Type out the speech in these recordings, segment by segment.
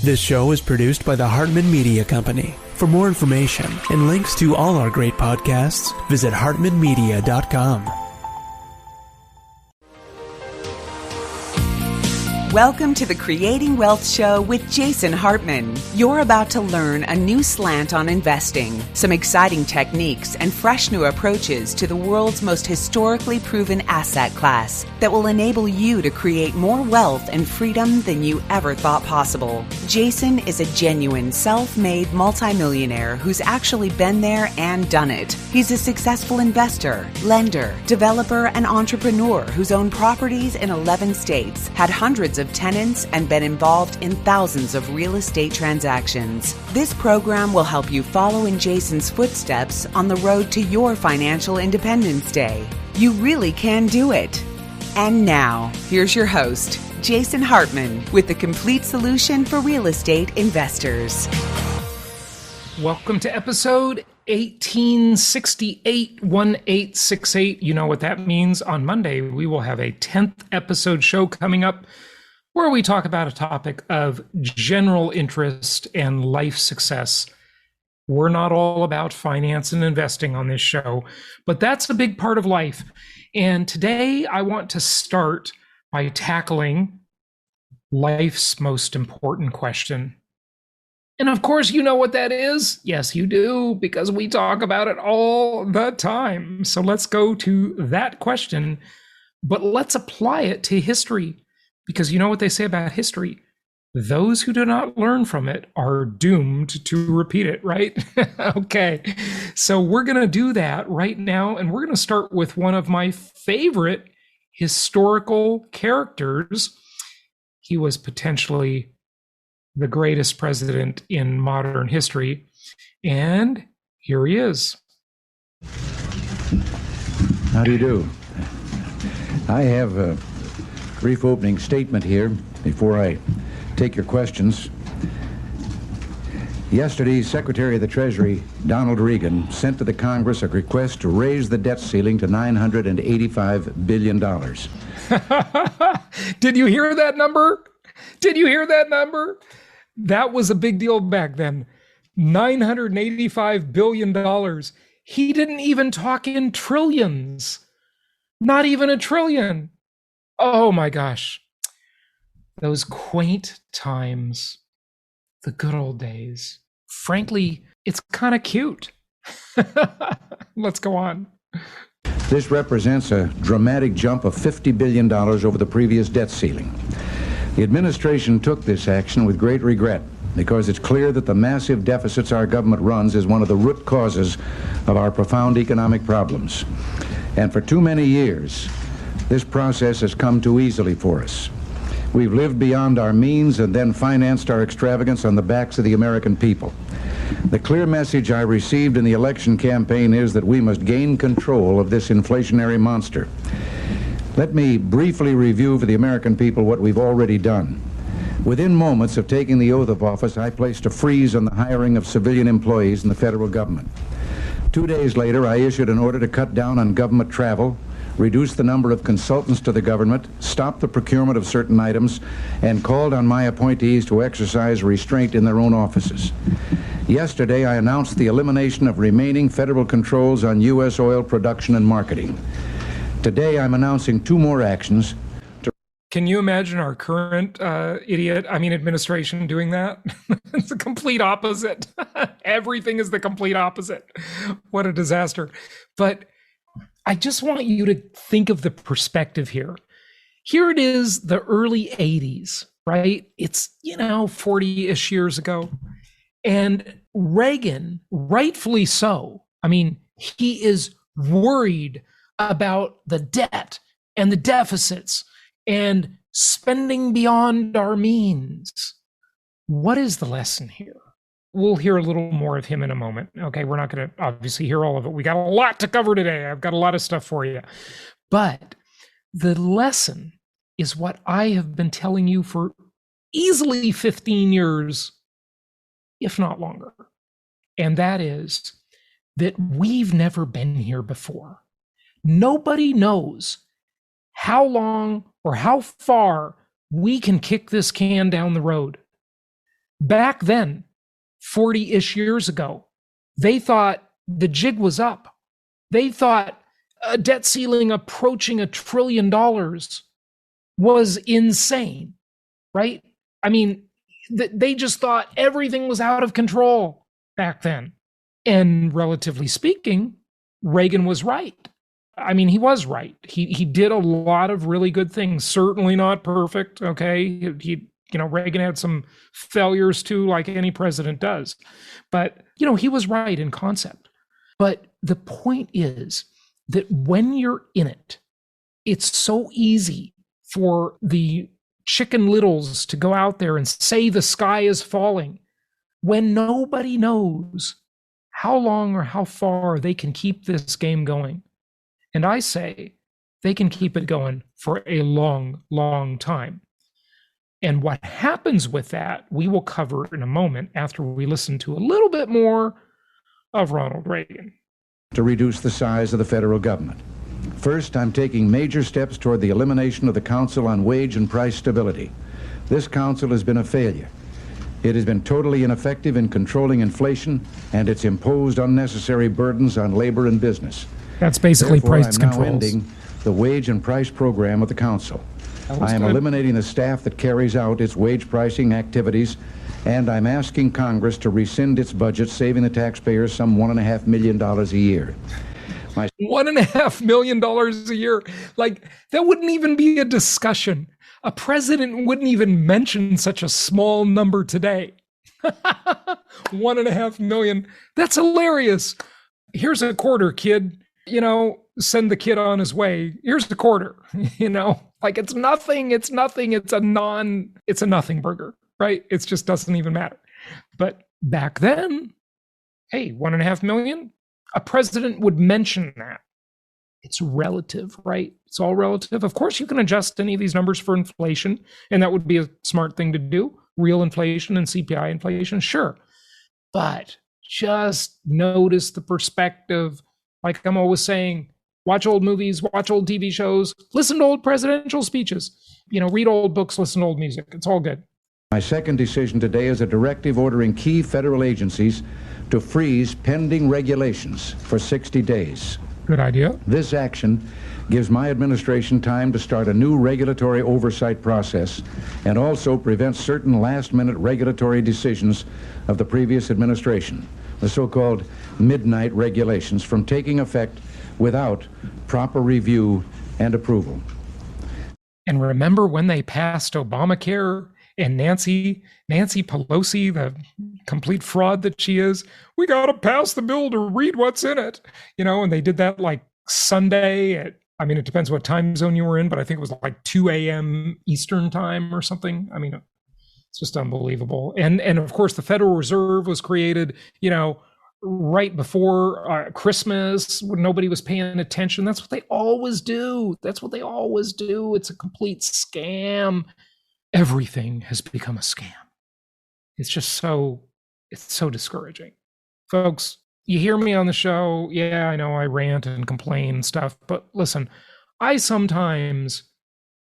This show is produced by the Hartman Media Company. For more information and links to all our great podcasts, visit hartmanmedia.com. Welcome to the Creating Wealth Show with Jason Hartman. You're about to learn a new slant on investing, some exciting techniques, and fresh new approaches to the world's most historically proven asset class that will enable you to create more wealth and freedom than you ever thought possible. Jason is a genuine self-made multimillionaire who's actually been there and done it. He's a successful investor, lender, developer, and entrepreneur who's owned properties in 11 states, had hundreds of tenants, and been involved in thousands of real estate transactions. This program will help you follow in Jason's footsteps on the road to your financial independence day. You really can do it. And now, here's your host, Jason Hartman, with the complete solution for real estate investors. Welcome to episode 1868. You know what that means. On Monday, we will have a 10th episode show coming up where we talk about a topic of general interest and life success. We're not all about finance and investing on this show, but that's a big part of life. And today I want to start by tackling life's most important question. And of course, you know what that is. Yes, you do, because we talk about it all the time. So let's go to that question, but let's apply it to history. Because you know what they say about history? Those who do not learn from it are doomed to repeat it, right? Okay, so we're going to do that right now, and we're going to start with one of my favorite historical characters. He was potentially the greatest president in modern history, and here he is. How do you do? I have a brief opening statement here before I take your questions. Yesterday, Secretary of the Treasury, Donald Reagan, sent to the Congress a request to raise the debt ceiling to $985 billion. Did you hear that number? Did you hear that number? That was a big deal back then. $985 billion. He didn't even talk in trillions. Not even a trillion. Oh my gosh. Those quaint times, the good old days. Frankly, it's kind of cute. Let's go on. This represents a dramatic jump of $50 billion over the previous debt ceiling. The administration took this action with great regret because it's clear that the massive deficits our government runs is one of the root causes of our profound economic problems. And for too many years, this process has come too easily for us. We've lived beyond our means and then financed our extravagance on the backs of the American people. The clear message I received in the election campaign is that we must gain control of this inflationary monster. Let me briefly review for the American people what we've already done. Within moments of taking the oath of office, I placed a freeze on the hiring of civilian employees in the federal government. 2 days later, I issued an order to cut down on government travel, reduce the number of consultants to the government, stop the procurement of certain items, and called on my appointees to exercise restraint in their own offices. Yesterday, I announced the elimination of remaining federal controls on U.S. oil production and marketing. Today, I'm announcing 2 more actions. Can you imagine our current administration doing that? It's the complete opposite. Everything is the complete opposite. What a disaster. But I just want you to think of the perspective here. Here it is, the early 80s, right? It's, 40-ish years ago. And Reagan, rightfully so, he is worried about the debt and the deficits and spending beyond our means. What is the lesson here? We'll hear a little more of him in a moment. Okay, we're not going to obviously hear all of it. We got a lot to cover today. I've got a lot of stuff for you. But the lesson is what I have been telling you for easily 15 years, if not longer. And that is that we've never been here before. Nobody knows how long or how far we can kick this can down the road. Back then, 40-ish years ago, they thought the jig was up. They thought a debt ceiling approaching $1 trillion was insane, right? I mean, they just thought everything was out of control back then. And relatively speaking, Reagan was right. I mean, he was right. He did a lot of really good things. Certainly not perfect. Okay, Reagan had some failures too, like any president does. But he was right in concept. But the point is that when you're in it, it's so easy for the Chicken Littles to go out there and say the sky is falling when nobody knows how long or how far they can keep this game going. And I say they can keep it going for a long, long time. And what happens with that, we will cover in a moment after we listen to a little bit more of Ronald Reagan. To reduce the size of the federal government. First, I'm taking major steps toward the elimination of the Council on Wage and Price Stability. This council has been a failure. It has been totally ineffective in controlling inflation, and it's imposed unnecessary burdens on labor and business. That's basically price controls. I'm now ending the wage and price program of the council. I am eliminating the staff that carries out its wage pricing activities, and I'm asking Congress to rescind its budget, saving the taxpayers some $1.5 million a year. $1.5 million a year. Like, that wouldn't even be a discussion. A president wouldn't even mention such a small number today. $1.5 million. That's hilarious. Here's a quarter, kid. Send the kid on his way. Here's the quarter. Like, it's nothing. It's nothing. It's a nothing burger, right? It just doesn't even matter. But back then, hey, $1.5 million. A president would mention that. It's relative, right? It's all relative. Of course, you can adjust any of these numbers for inflation, and that would be a smart thing to do. Real inflation and CPI inflation, sure. But just notice the perspective. Like I'm always saying, watch old movies, watch old TV shows, listen to old presidential speeches, read old books, listen to old music. It's all good. My second decision today is a directive ordering key federal agencies to freeze pending regulations for 60 days. Good idea. This action gives my administration time to start a new regulatory oversight process and also prevents certain last-minute regulatory decisions of the previous administration, the so-called midnight regulations, from taking effect without proper review and approval. And remember when they passed Obamacare and Nancy Pelosi, the complete fraud that she is, we got to pass the bill to read what's in it, and they did that like Sunday at, it depends what time zone you were in, but I think it was like 2 a.m. Eastern time or something. It's just unbelievable. And of course, the Federal Reserve was created, right before Christmas, when nobody was paying attention. That's what they always do. It's a complete scam. Everything has become a scam. It's so discouraging. Folks, you hear me on the show. Yeah, I know I rant and complain and stuff, but listen, I sometimes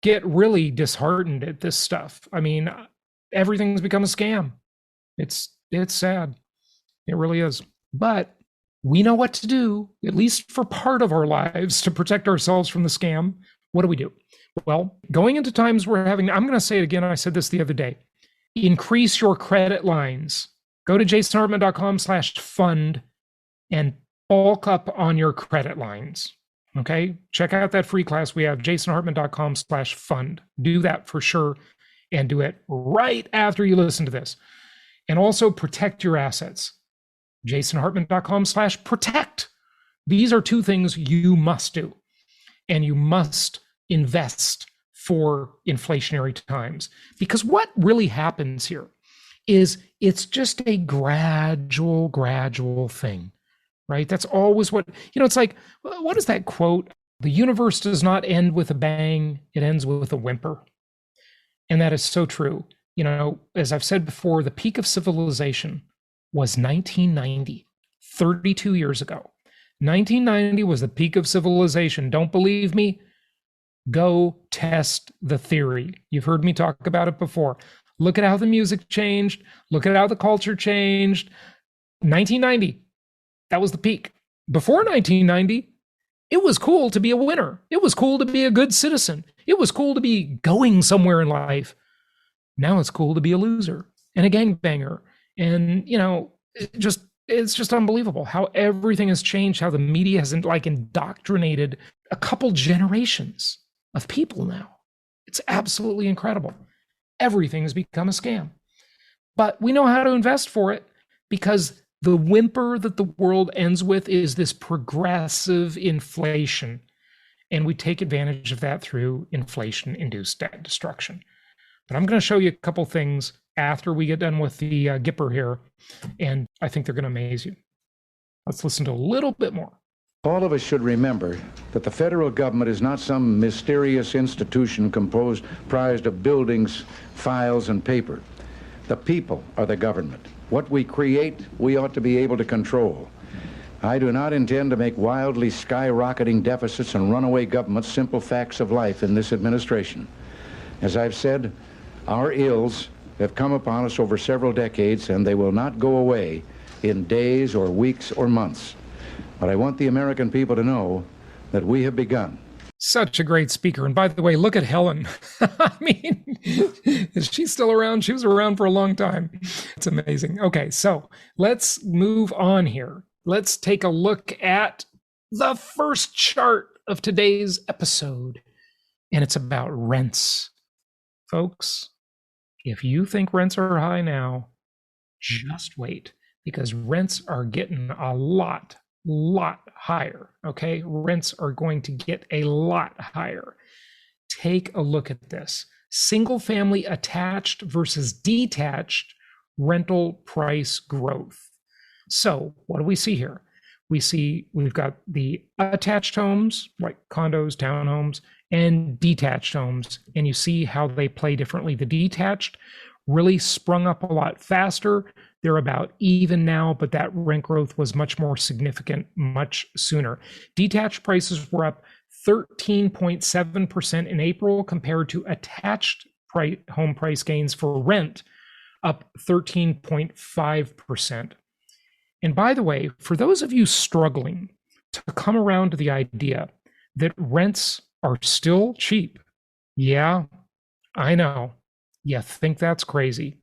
get really disheartened at this stuff. Everything's become a scam. It's sad. It really is. But we know what to do, at least for part of our lives, to protect ourselves from the scam. What do? Well, going into times we're having, I'm going to say it again, I said this the other day, increase your credit lines. Go to jasonhartman.com/fund and bulk up on your credit lines. Okay? Check out that free class we have, jasonhartman.com/fund. Do that for sure, and do it right after you listen to this. And also protect your assets. jasonhartman.com/protect. These are two things you must do. And you must invest for inflationary times. Because what really happens here is it's just a gradual thing, right? That's always what, it's like, what is that quote? The universe does not end with a bang, it ends with a whimper. And that is so true. As I've said before, the peak of civilization was 1990, 32 years ago. 1990 was the peak of civilization. Don't believe me? Go test the theory. You've heard me talk about it before. Look at how the music changed. Look at how the culture changed. 1990, that was the peak. Before 1990, it was cool to be a winner. It was cool to be a good citizen. It was cool to be going somewhere in life. Now it's cool to be a loser and a gangbanger. And, it's just unbelievable how everything has changed, how the media has indoctrinated a couple generations of people now. It's absolutely incredible. Everything has become a scam. But we know how to invest for it because the whimper that the world ends with is this progressive inflation. And we take advantage of that through inflation-induced debt destruction. But I'm going to show you a couple things after we get done with the Gipper here, and I think they're going to amaze you. Let's listen to a little bit more. All of us should remember that the federal government is not some mysterious institution comprised of buildings, files, and paper. The people are the government. What we create, we ought to be able to control. I do not intend to make wildly skyrocketing deficits and runaway governments simple facts of life in this administration. As I've said, our ills have come upon us over several decades, and they will not go away in days or weeks or months. But I want the American people to know that we have begun. Such a great speaker. And by the way, look at Helen. I mean, is she still around? She was around for a long time. It's amazing. Okay, so let's move on here. Let's take a look at the first chart of today's episode. And it's about rents. Folks, if you think rents are high now, just wait, because rents are getting a lot higher, okay? Rents are going to get a lot higher. Take a look at this. Single family attached versus detached rental price growth. So what do we see here? We've got the attached homes, like condos, townhomes, and detached homes. And you see how they play differently. The detached really sprung up a lot faster. They're about even now, but that rent growth was much more significant much sooner. Detached prices were up 13.7% in April compared to attached home price gains for rent up 13.5%. And by the way, for those of you struggling to come around to the idea that rents are still cheap, yeah, I know, you think that's crazy.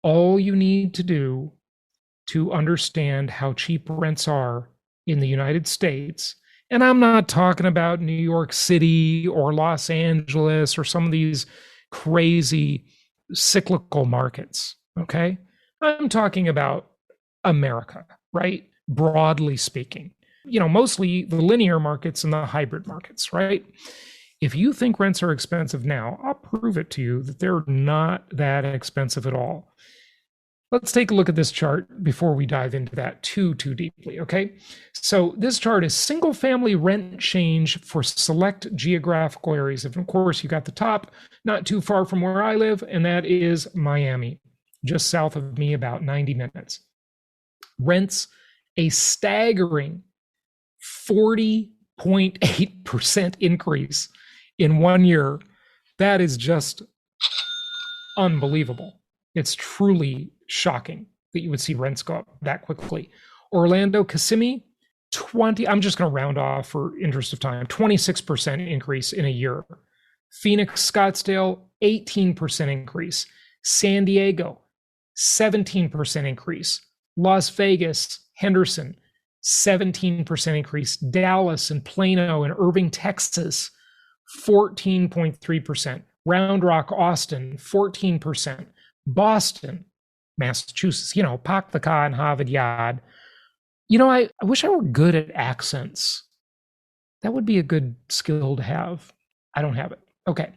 All you need to do to understand how cheap rents are in the United States, and I'm not talking about New York City or Los Angeles or some of these crazy cyclical markets, okay? I'm talking about America, right? Broadly speaking, mostly the linear markets and the hybrid markets, right? If you think rents are expensive now, I'll prove it to you that they're not that expensive at all. Let's take a look at this chart before we dive into that too deeply, okay? So this chart is single family rent change for select geographical areas. Of course, you got the top, not too far from where I live, and that is Miami, just south of me, about 90 minutes. Rents a staggering 40.8% increase in 1 year. That is just unbelievable. It's truly shocking that you would see rents go up that quickly. Orlando, Kissimmee, I'm just going to round off for interest of time, 26% increase in a year. Phoenix, Scottsdale, 18% increase. San Diego, 17% increase. Las Vegas, Henderson, 17% increase. Dallas and Plano and Irving, Texas, 14.3%. Round Rock, Austin, 14%. Boston, Massachusetts, Pak the Ka and Harvard Yard. I wish I were good at accents. That would be a good skill to have. I don't have it. Okay.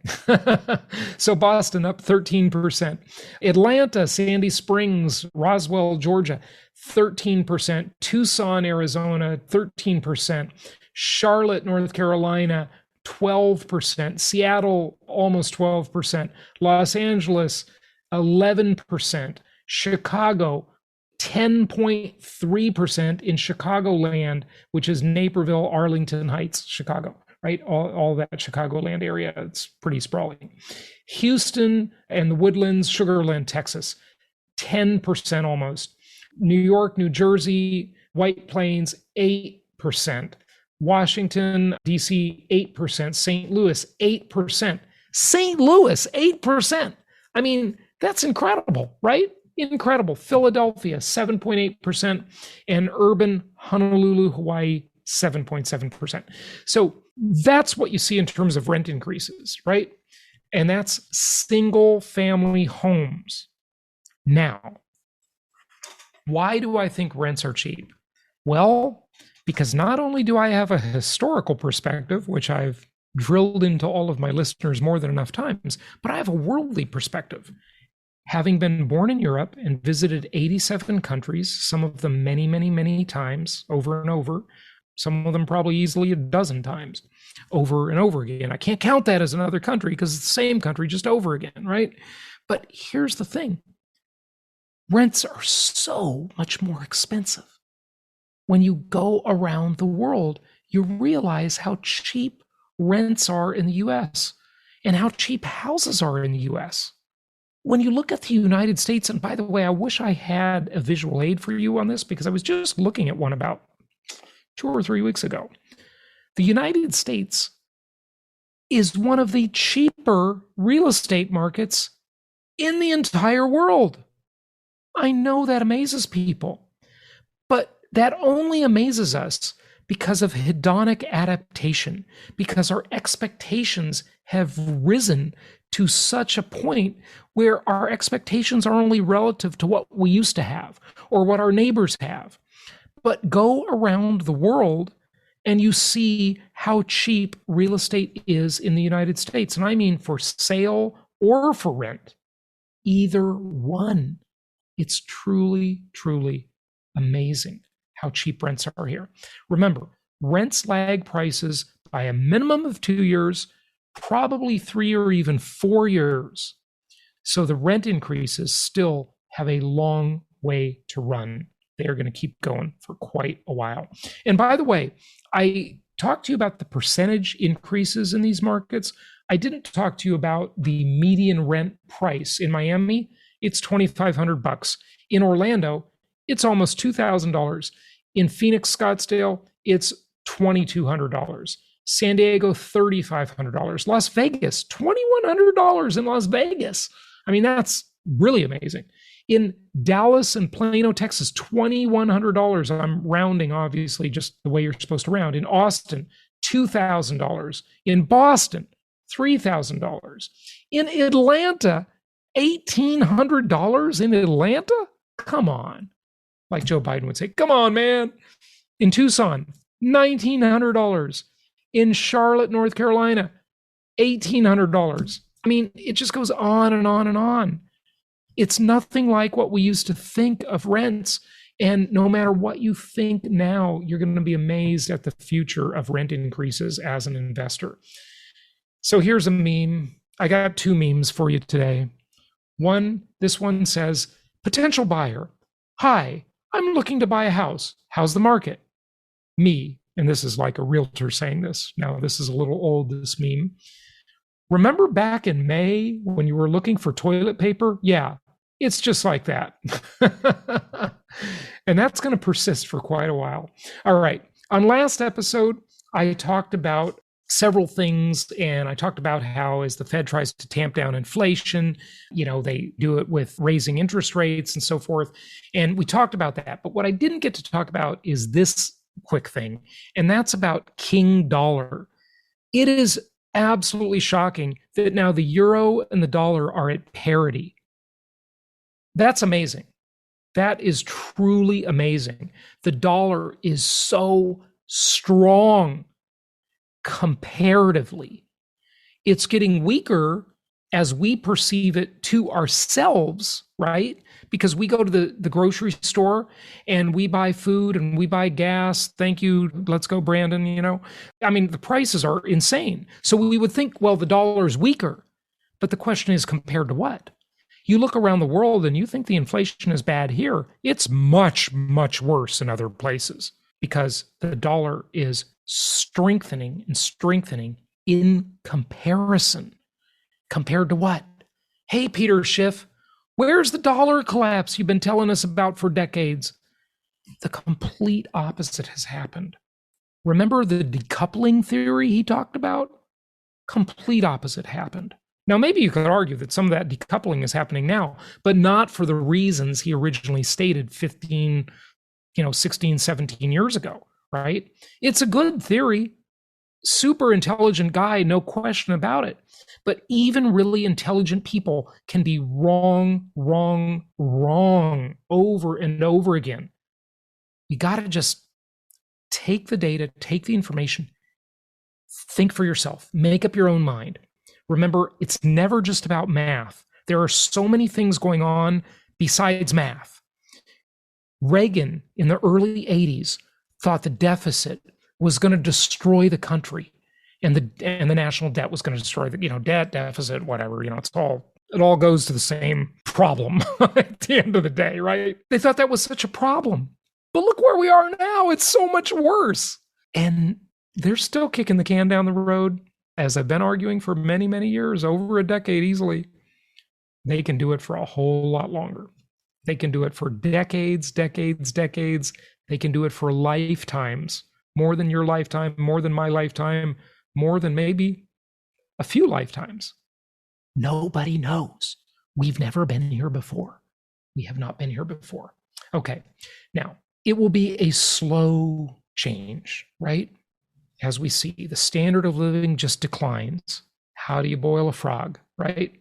So Boston up 13%. Atlanta, Sandy Springs, Roswell, Georgia, 13%. Tucson, Arizona, 13%. Charlotte, North Carolina, 12%. Seattle, almost 12%. Los Angeles, 11%. Chicago, 10.3% in Chicagoland, which is Naperville, Arlington Heights, Chicago, right? All that Chicagoland area, it's pretty sprawling. Houston and the Woodlands, Sugarland, Texas, 10% almost. New York, New Jersey, White Plains, 8%. Washington, D.C., 8%. St. Louis, 8%. St. Louis, 8%. I mean, that's incredible, right? Incredible. Philadelphia, 7.8%. And urban Honolulu, Hawaii, 7.7%. So that's what you see in terms of rent increases, right? And that's single family homes. Now, why do I think rents are cheap? Well, because not only do I have a historical perspective, which I've drilled into all of my listeners more than enough times, but I have a worldly perspective. Having been born in Europe and visited 87 countries, some of them many, many, many times over and over, some of them probably easily a dozen times over and over again. I can't count that as another country because it's the same country just over again, right? But here's the thing. Rents are so much more expensive. When you go around the world, you realize how cheap rents are in the US and how cheap houses are in the US. When you look at the United States, and by the way, I wish I had a visual aid for you on this because I was just looking at one about 2 or 3 weeks ago. The United States is one of the cheaper real estate markets in the entire world. I know that amazes people, but that only amazes us because of hedonic adaptation, because our expectations have risen to such a point where our expectations are only relative to what we used to have or what our neighbors have. But go around the world and you see how cheap real estate is in the United States. And I mean for sale or for rent, either one. It's truly, truly amazing how cheap rents are here. Remember, rents lag prices by a minimum of 2 years, probably 3 or even 4 years. So the rent increases still have a long way to run. They are going to keep going for quite a while. And by the way, I talked to you about the percentage increases in these markets. I didn't talk to you about the median rent price. In Miami, it's $2,500. In Orlando, it's almost $2,000. In Phoenix, Scottsdale, it's $2,200. San Diego, $3,500. Las Vegas, $2,100 in Las Vegas. I mean, that's really amazing. In Dallas and Plano, Texas, $2,100. I'm rounding, obviously, just the way you're supposed to round. In Austin, $2,000. In Boston, $3,000. In Atlanta, $1,800 in Atlanta? Come on. Like Joe Biden would say, come on, man. In Tucson, $1,900. In Charlotte, North Carolina, $1,800. I mean, it just goes on and on and on. It's nothing like what we used to think of rents. And no matter what you think now, you're going to be amazed at the future of rent increases as an investor. So here's a meme. I got 2 memes for you today. This one says, potential buyer. Hi, I'm looking to buy a house. How's the market? Me. And this is like a realtor saying this. Now, this is a little old, this meme. Remember back in May when you were looking for toilet paper? Yeah, it's just like that. And that's going to persist for quite a while. All right. On last episode, I talked about several things, and I talked about how as the Fed tries to tamp down inflation, they do it with raising interest rates and so forth. And we talked about that. But what I didn't get to talk about is this quick thing, and that's about King Dollar. It is absolutely shocking that now the euro and the dollar are at parity. That's amazing. That is truly amazing. The dollar is so strong comparatively. It's getting weaker as we perceive it to ourselves, right? Because we go to the grocery store and we buy food and we buy gas. Thank you. Let's go, Brandon. I mean, the prices are insane. So we would think, well, the dollar is weaker. But the question is, compared to what? You look around the world and you think the inflation is bad here. It's much, much worse in other places because the dollar is strengthening and strengthening in comparison. Compared to what? Hey, Peter Schiff, where's the dollar collapse you've been telling us about for decades? The complete opposite has happened. Remember the decoupling theory he talked about? Complete opposite happened. Now, maybe you could argue that some of that decoupling is happening now, but not for the reasons he originally stated 16, 17 years ago, right? It's a good theory. Super intelligent guy, no question about it. But even really intelligent people can be wrong over and over again. You got to just take the data, take the information, think for yourself, make up your own mind. Remember, it's never just about math. There are so many things going on besides math. Reagan in the early 80s thought the deficit was going to destroy the country, and the national debt was going to destroy the debt, deficit, whatever. It all goes to the same problem at the end of the day, right? They thought that was such a problem. But look where we are now. It's so much worse. And they're still kicking the can down the road, as I've been arguing for many, many years, over a decade easily. They can do it for a whole lot longer. They can do it for decades. They can do it for lifetimes, more than your lifetime, more than my lifetime, more than maybe a few lifetimes. Nobody knows. We've never been here before. We have not been here before. Okay, now, it will be a slow change, right? As we see, the standard of living just declines. How do you boil a frog, right?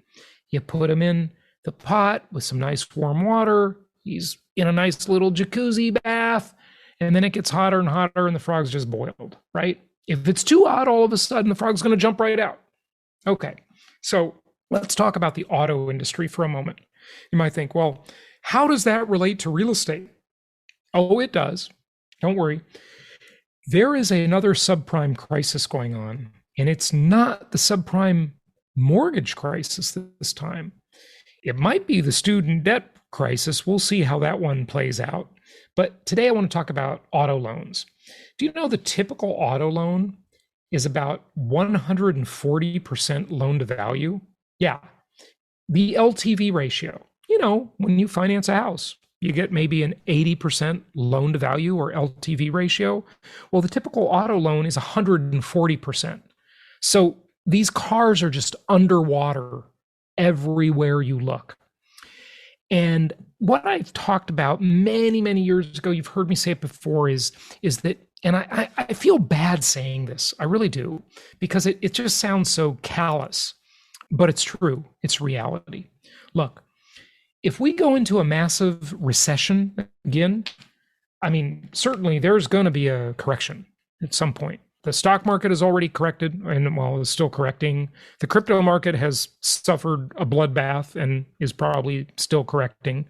You put him in the pot with some nice warm water. He's in a nice little jacuzzi bath, and then it gets hotter and hotter, and the frog's just boiled, right? If it's too hot, all of a sudden, the frog's going to jump right out. Okay, so let's talk about the auto industry for a moment. You might think, well, how does that relate to real estate? Oh, it does. Don't worry. There is another subprime crisis going on, and it's not the subprime mortgage crisis this time. It might be the student debt crisis. We'll see how that one plays out. But today I want to talk about auto loans. Do you know the typical auto loan is about 140% loan to value? Yeah. The LTV ratio, when you finance a house, you get maybe an 80% loan to value or LTV ratio. Well, the typical auto loan is 140%. So these cars are just underwater everywhere you look. And what I've talked about many, many years ago, you've heard me say it before, is that, and I feel bad saying this, I really do, because it just sounds so callous, but it's true, it's reality. Look, if we go into a massive recession again, certainly there's going to be a correction at some point. The stock market has already corrected and is still correcting. The crypto market has suffered a bloodbath and is probably still correcting.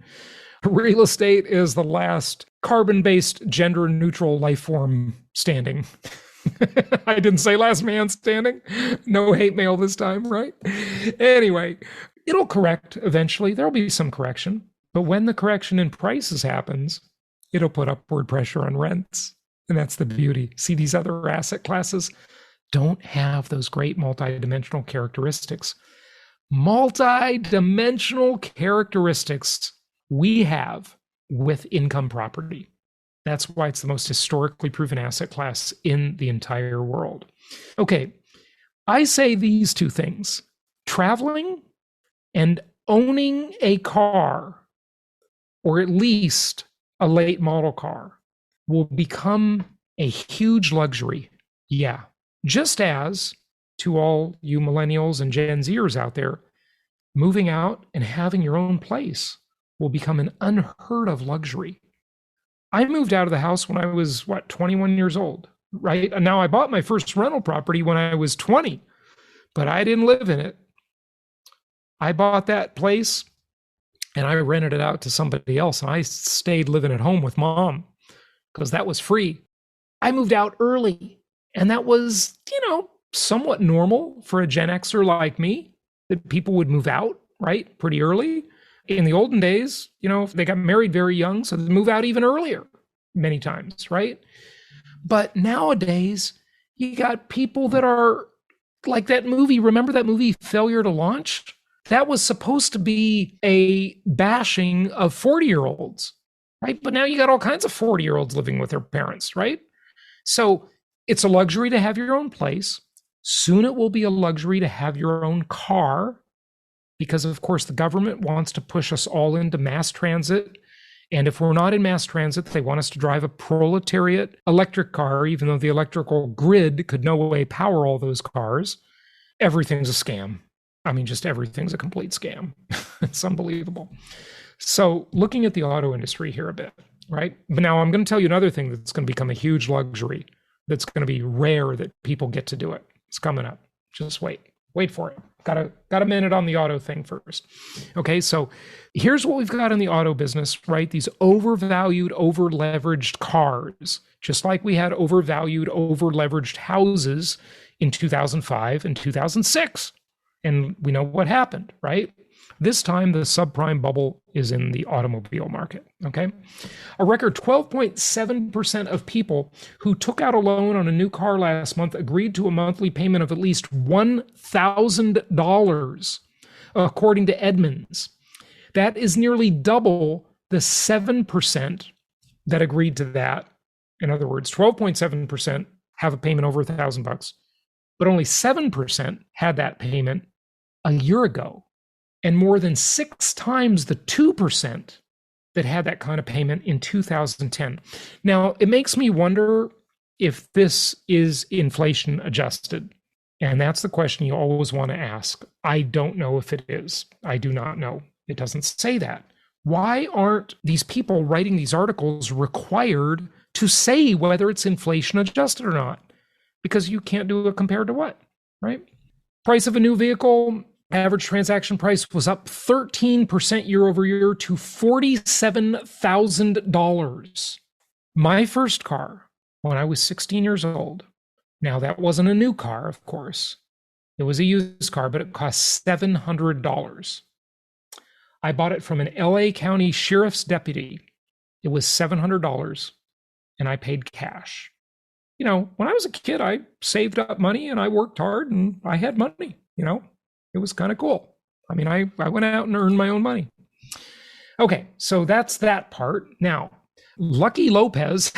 Real estate is the last carbon-based, gender-neutral life form standing. I didn't say last man standing. No hate mail this time, right? Anyway, it'll correct eventually. There'll be some correction. But when the correction in prices happens, it'll put upward pressure on rents. And that's the beauty. See, these other asset classes don't have those great multidimensional characteristics. Multidimensional characteristics we have with income property. That's why it's the most historically proven asset class in the entire world. Okay, I say these two things: traveling and owning a car, or at least a late model car, will become a huge luxury. Yeah, just as to all you millennials and Gen Zers out there, moving out and having your own place will become an unheard of luxury. I moved out of the house when I was, 21 years old, right? And now I bought my first rental property when I was 20, but I didn't live in it. I bought that place and I rented it out to somebody else, and I stayed living at home with mom because that was free. I moved out early, and that was, somewhat normal for a Gen Xer like me, that people would move out, right, pretty early. In the olden days, they got married very young, so they move out even earlier many times, right? But nowadays, You got people that are like that movie. Remember that movie, Failure to Launch? That was supposed to be a bashing of 40-year-olds, right? But now you got all kinds of 40-year-olds living with their parents, right? So it's a luxury to have your own place. Soon it will be a luxury to have your own car, because of course the government wants to push us all into mass transit. And if we're not in mass transit, they want us to drive a proletariat electric car, even though the electrical grid could no way power all those cars. Everything's a scam. I mean, just everything's a complete scam. It's unbelievable. So looking at the auto industry here a bit, right? But now I'm going to tell you another thing that's going to become a huge luxury, that's going to be rare that people get to do it. It's coming up. Just wait for it. Got a minute on the auto thing first. Okay, so here's what we've got in the auto business, right? These overvalued, over-leveraged cars, just like we had overvalued, over-leveraged houses in 2005 and 2006. And we know what happened, right? This time, the subprime bubble is in the automobile market, okay? A record 12.7% of people who took out a loan on a new car last month agreed to a monthly payment of at least $1,000, according to Edmunds. That is nearly double the 7% that agreed to that. In other words, 12.7% have a payment over $1,000, but only 7% had that payment a year ago. And more than 6 times the 2% that had that kind of payment in 2010. Now, it makes me wonder if this is inflation adjusted. And that's the question you always want to ask. I don't know if it is. I do not know. It doesn't say that. Why aren't these people writing these articles required to say whether it's inflation adjusted or not? Because you can't do it compared to what, right? Price of a new vehicle, average transaction price was up 13% year over year to $47,000. My first car, when I was 16 years old, now that wasn't a new car, of course. It was a used car, but it cost $700. I bought it from an LA County Sheriff's deputy. It was $700, and I paid cash. You know, when I was a kid, I saved up money and I worked hard and I had money, you know. It was kind of cool. I mean, I went out and earned my own money. Okay, so that's that part. Now, Lucky Lopez,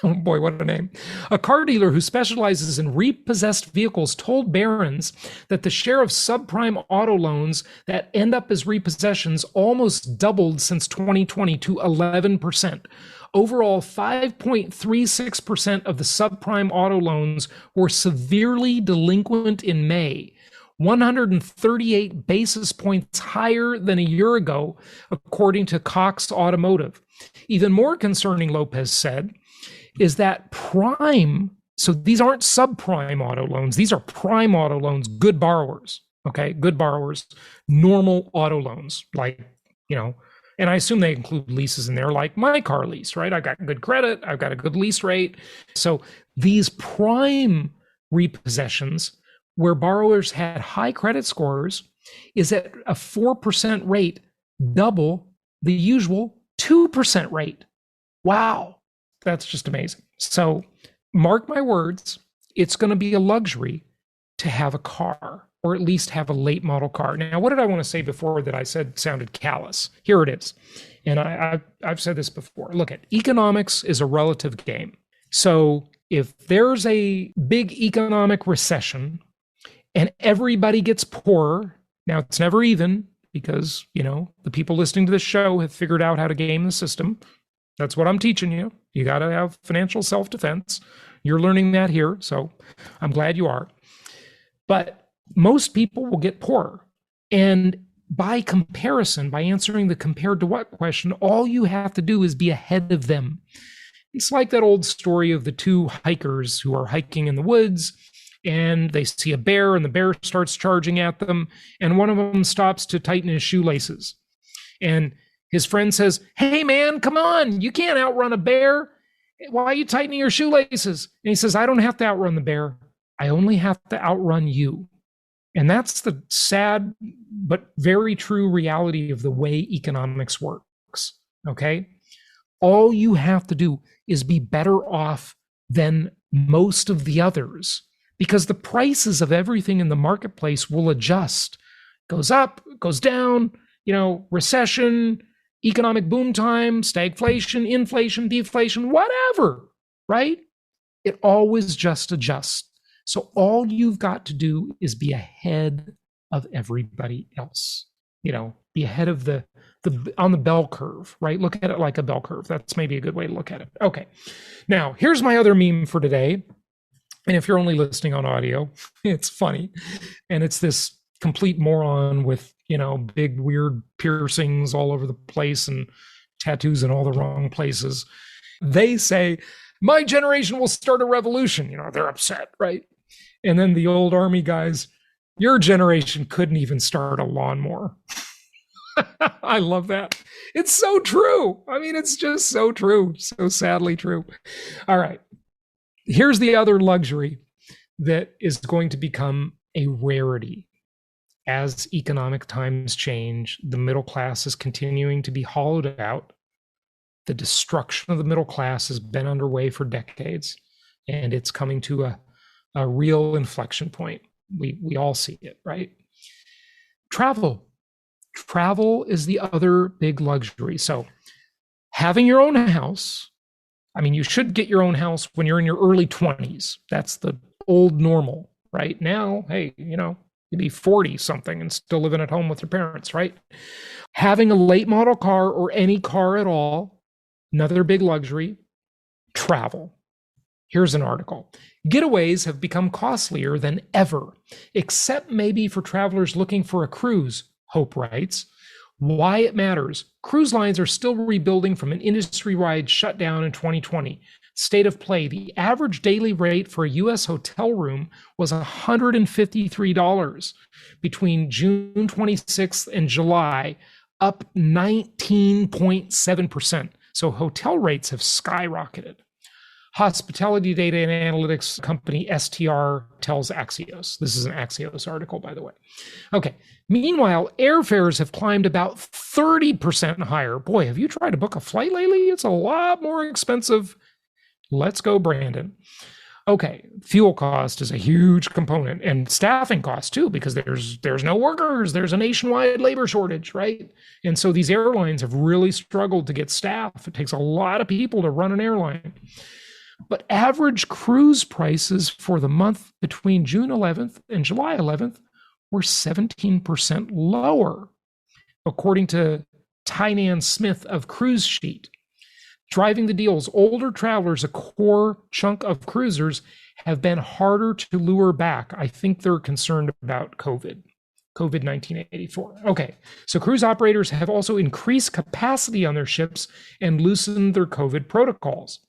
oh boy, what a name, a car dealer who specializes in repossessed vehicles, told Barron's that the share of subprime auto loans that end up as repossessions almost doubled since 2020 to 11%. Overall, 5.36% of the subprime auto loans were severely delinquent in May, 138 basis points higher than a year ago, according to Cox Automotive. Even more concerning, Lopez said, is that prime, so these aren't subprime auto loans, these are prime auto loans, good borrowers, okay, good borrowers, normal auto loans, like, you know, and I assume they include leases in there, like my car lease, right? I've got good credit, I've got a good lease rate. So these prime repossessions, where borrowers had high credit scores, is at a 4% rate, double the usual 2% rate. Wow, that's just amazing. So mark my words, it's going to be a luxury to have a car, or at least have a late model car. Now, what did I want to say before that I said sounded callous? Here it is. And I've said this before. Look, economics is a relative game. So if there's a big economic recession and everybody gets poorer, now it's never even, because, you know, the people listening to this show have figured out how to game the system. That's what I'm teaching you. You got to have financial self-defense. You're learning that here, so I'm glad you are. But most people will get poorer. And by comparison, by answering the compared to what question, all you have to do is be ahead of them. It's like that old story of the two hikers who are hiking in the woods, and they see a bear, and the bear starts charging at them, and one of them stops to tighten his shoelaces. And his friend says, "Hey man, come on, you can't outrun a bear. Why are you tightening your shoelaces?" And he says, "I don't have to outrun the bear. I only have to outrun you." And that's the sad but very true reality of the way economics works, okay? All you have to do is be better off than most of the others. because the prices of everything in the marketplace will adjust. Goes up, goes down, recession, economic boom time, stagflation, inflation, deflation, whatever, right? It always just adjusts. So all you've got to do is be ahead of everybody else. Be ahead of the on the bell curve, right? Look at it like a bell curve. That's maybe a good way to look at it. Okay. Now, here's my other meme for today. And if you're only listening on audio, it's funny. And it's this complete moron with, big weird piercings all over the place and tattoos in all the wrong places. They say, my generation will start a revolution. They're upset, right? And then the old army guys, your generation couldn't even start a lawnmower. I love that. It's so true. I mean, it's just so true. So sadly true. All right. Here's the other luxury that is going to become a rarity. As economic times change, the middle class is continuing to be hollowed out. The destruction of the middle class has been underway for decades, and it's coming to a real inflection point. We all see it, right? Travel is the other big luxury. So having your own house, you should get your own house when you're in your early 20s. That's the old normal. Right now, hey, you'd be 40 something and still living at home with your parents, right? Having a late model car or any car at all, another big luxury. Travel. Here's an article. Getaways have become costlier than ever, except maybe for travelers looking for a cruise, Hope writes. Why it matters. Cruise lines are still rebuilding from an industry-wide shutdown in 2020. State of play, the average daily rate for a U.S. hotel room was $153 between June 26th and July, up 19.7%. So hotel rates have skyrocketed. Hospitality data and analytics company STR tells Axios. This is an Axios article, by the way. Okay. Meanwhile, airfares have climbed about 30% higher. Boy, have you tried to book a flight lately? It's a lot more expensive. Let's go, Brandon. Okay, fuel cost is a huge component, and staffing costs too, because there's no workers. There's a nationwide labor shortage, right? And so these airlines have really struggled to get staff. It takes a lot of people to run an airline. But average cruise prices for the month between June 11th and July 11th were 17% lower, according to Tynan Smith of Cruise Sheet. Driving the deals, older travelers, a core chunk of cruisers, have been harder to lure back. I think they're concerned about COVID 1984. Okay, so cruise operators have also increased capacity on their ships and loosened their COVID protocols.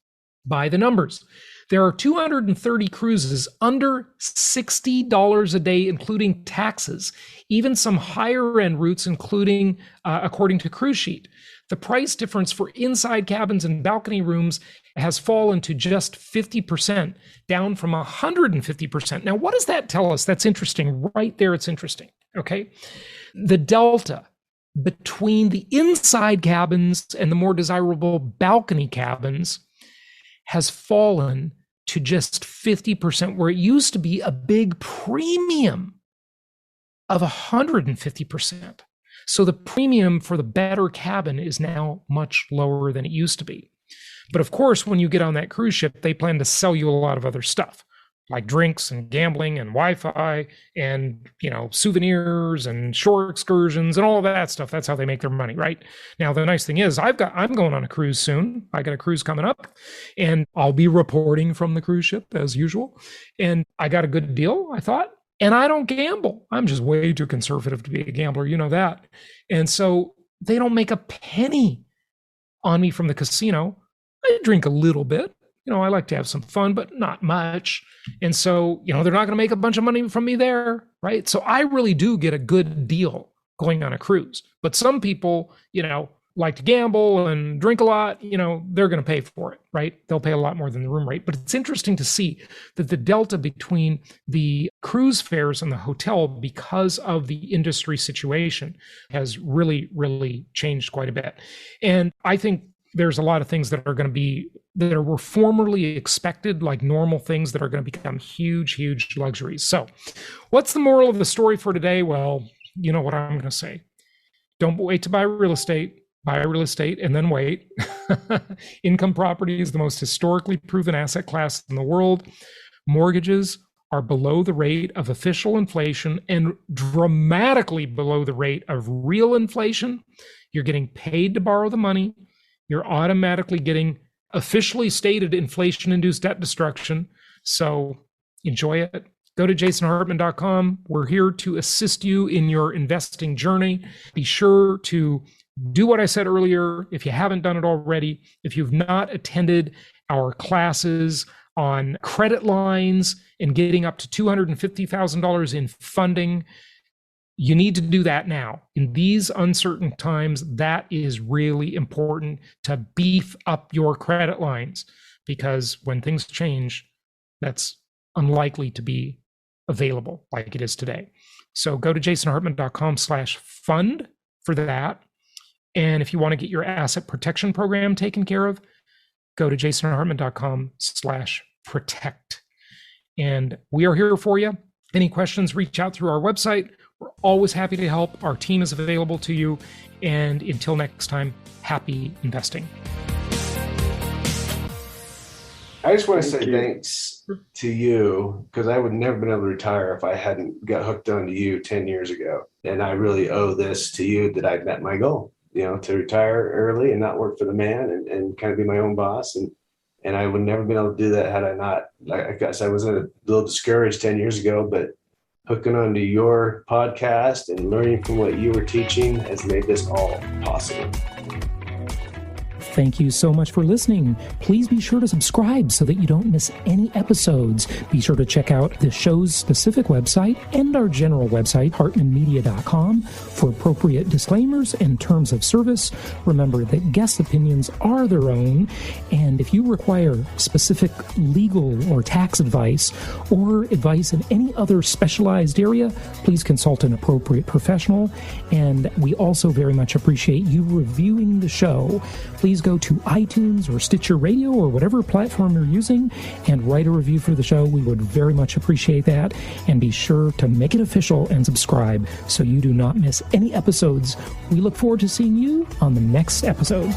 By the numbers, there are 230 cruises under $60 a day, including taxes, even some higher end routes, including, according to Cruise Sheet. The price difference for inside cabins and balcony rooms has fallen to just 50%, down from 150%. Now, what does that tell us? That's interesting. Right there, it's interesting. Okay. The delta between the inside cabins and the more desirable balcony cabins has fallen to just 50%, where it used to be a big premium of 150%. So the premium for the better cabin is now much lower than it used to be. But of course, when you get on that cruise ship, they plan to sell you a lot of other stuff, like drinks and gambling and Wi-Fi and, souvenirs and shore excursions and all of that stuff. That's how they make their money, right? Now, the nice thing is I'm going on a cruise soon. I got a cruise coming up, and I'll be reporting from the cruise ship as usual. And I got a good deal, I thought. And I don't gamble. I'm just way too conservative to be a gambler. You know that. And so they don't make a penny on me from the casino. I drink a little bit. I like to have some fun, but not much. And so, they're not going to make a bunch of money from me there, right? So I really do get a good deal going on a cruise. But some people, like to gamble and drink a lot, they're going to pay for it, right? They'll pay a lot more than the room rate. But it's interesting to see that the delta between the cruise fares and the hotel, because of the industry situation, has really, really changed quite a bit. And I think there's a lot of things that were formerly expected, like normal things, that are going to become huge, huge luxuries. So what's the moral of the story for today? Well, you know what I'm going to say. Don't wait to buy real estate and then wait. Income property is the most historically proven asset class in the world. Mortgages are below the rate of official inflation and dramatically below the rate of real inflation. You're getting paid to borrow the money. You're automatically getting officially stated inflation-induced debt destruction. So enjoy it. Go to jasonhartman.com. We're here to assist you in your investing journey. Be sure to do what I said earlier. If you haven't done it already, if you've not attended our classes on credit lines and getting up to $250,000 in funding, you need to do that now. In these uncertain times, that is really important to beef up your credit lines, because when things change, that's unlikely to be available like it is today. So go to jasonhartman.com/fund for that. And if you want to get your asset protection program taken care of, go to jasonhartman.com/protect. And we are here for you. Any questions, reach out through our website. We're always happy to help. Our team is available to you. And until next time, happy investing. I just want to say thanks to you, because I would never been able to retire if I hadn't got hooked onto you 10 years ago. And I really owe this to you, that I've met my goal, to retire early and not work for the man and kind of be my own boss. And I would never been able to do that had I not. I guess I was a little discouraged 10 years ago, but hooking onto your podcast and learning from what you were teaching has made this all possible. Thank you so much for listening. Please be sure to subscribe so that you don't miss any episodes. Be sure to check out the show's specific website and our general website, hartmanmedia.com, for appropriate disclaimers and terms of service. Remember that guest opinions are their own, and if you require specific legal or tax advice or advice in any other specialized area, please consult an appropriate professional. And we also very much appreciate you reviewing the show. Please go to iTunes or Stitcher Radio or whatever platform you're using and write a review for the show. We would very much appreciate that. And be sure to make it official and subscribe so you do not miss any episodes. We look forward to seeing you on the next episode.